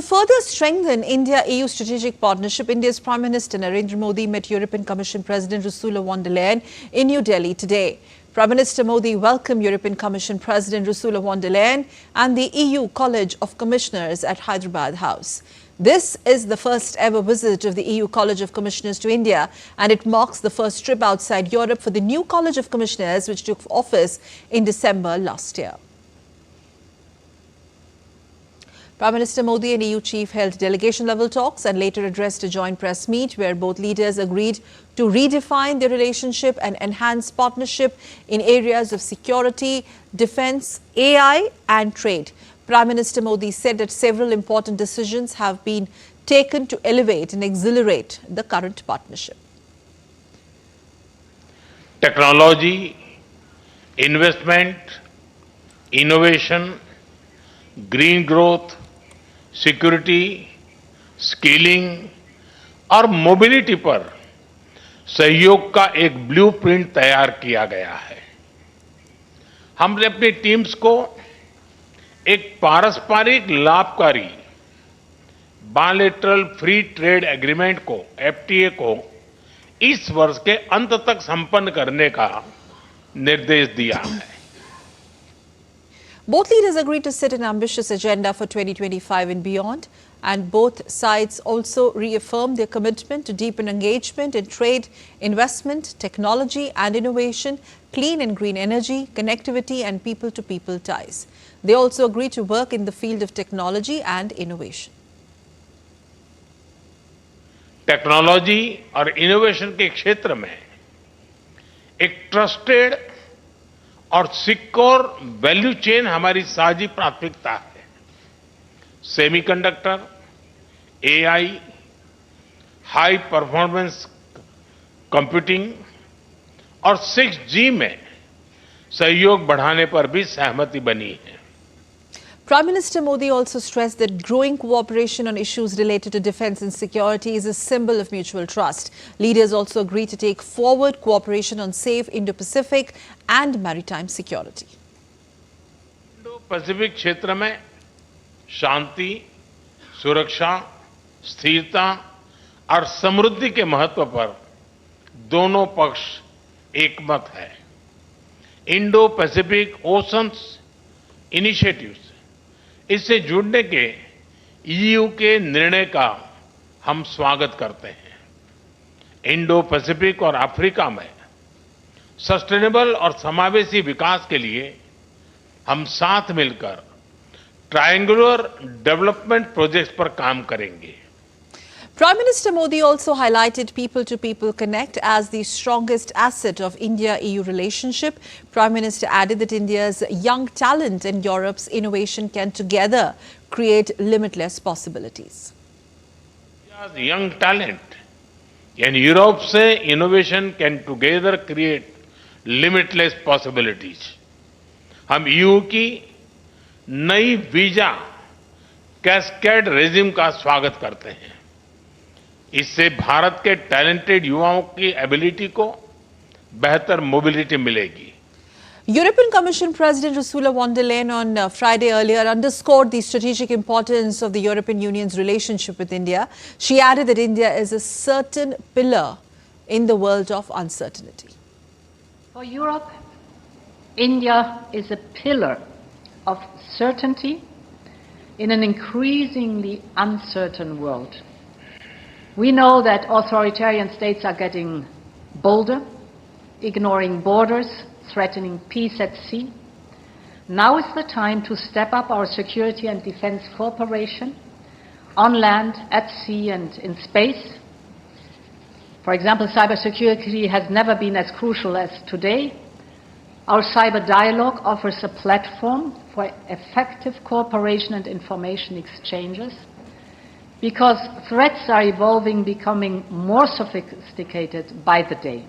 To further strengthen India-EU strategic partnership, India's Prime Minister Narendra Modi met European Commission President Ursula von der Leyen in New Delhi today. Prime Minister Modi welcomed European Commission President Ursula von der Leyen and the EU College of Commissioners at Hyderabad House. This is the first ever visit of the EU College of Commissioners to India, and it marks the first trip outside Europe for the new College of Commissioners, which took office in December last year. Prime Minister Modi and EU chief held delegation-level talks and later addressed a joint press meet where both leaders agreed to redefine their relationship and enhance partnership in areas of security, defence, AI and trade. Prime Minister Modi said that several important decisions have been taken to elevate and accelerate the current partnership. Technology, investment, innovation, green growth, security, skilling और mobility पर सहयोग का एक blueprint तैयार किया गया है। हमने अपनी टीम्स को एक पारस्परिक लाभकारी बायलैटरल फ्री ट्रेड एग्रीमेंट को, एफटीए को इस वर्ष के अंत तक संपन्न करने का निर्देश दिया है। Both leaders agreed to set an ambitious agenda for 2025 and beyond, and both sides also reaffirmed their commitment to deepen engagement in trade, investment, technology and innovation, clean and green energy, connectivity and people-to-people ties. They also agreed to work in the field of technology and innovation. Technology और innovation के क्षेत्र में एक trusted और secure value chain हमारी साझी प्राथमिकता है। Semiconductor, AI, high performance computing और 6G में सहयोग बढ़ाने पर भी सहमति बनी है। Prime Minister Modi also stressed that growing cooperation on issues related to defence and security is a symbol of mutual trust. Leaders also agreed to take forward cooperation on safe Indo-Pacific and maritime security. Indo-Pacific क्षेत्र में शांति, सुरक्षा, स्थिरता और समृद्धि के महत्व पर दोनों पक्ष एकमत है। इंडो-पैसिफिक ओशंस इनिशिएटिव्स, इससे जुड़ने के ईयू के निर्णय का हम स्वागत करते हैं। इंडो पैसिफिक और अफ्रीका में सस्टेनेबल और समावेशी विकास के लिए हम साथ मिलकर ट्रायंगुलर डेवलपमेंट प्रोजेक्ट्स पर काम करेंगे। Prime Minister Modi also highlighted people-to-people connect as the strongest asset of India-EU relationship. Prime Minister added that India's young talent and Europe's innovation can together create limitless possibilities. India's young talent and Europe's innovation can together create limitless possibilities. हम EU की नई visa cascade regime का स्वागत करते हैं। इससे भारत के talented युवाओं की एबिलिटी को बेहतर मोबिलिटी मिलेगी। European Commission President Ursula von der Leyen on Friday earlier underscored the strategic importance of the European Union's relationship with India. She added that India is a certain pillar in the world of uncertainty. For Europe, India is a pillar of certainty in an increasingly uncertain world. We know that authoritarian states are getting bolder, ignoring borders, threatening peace at sea. Now is the time to step up our security and defense cooperation on land, at sea and in space. For example, cybersecurity has never been as crucial as today. Our cyber dialogue offers a platform for effective cooperation and information exchanges, because threats are evolving, becoming more sophisticated by the day.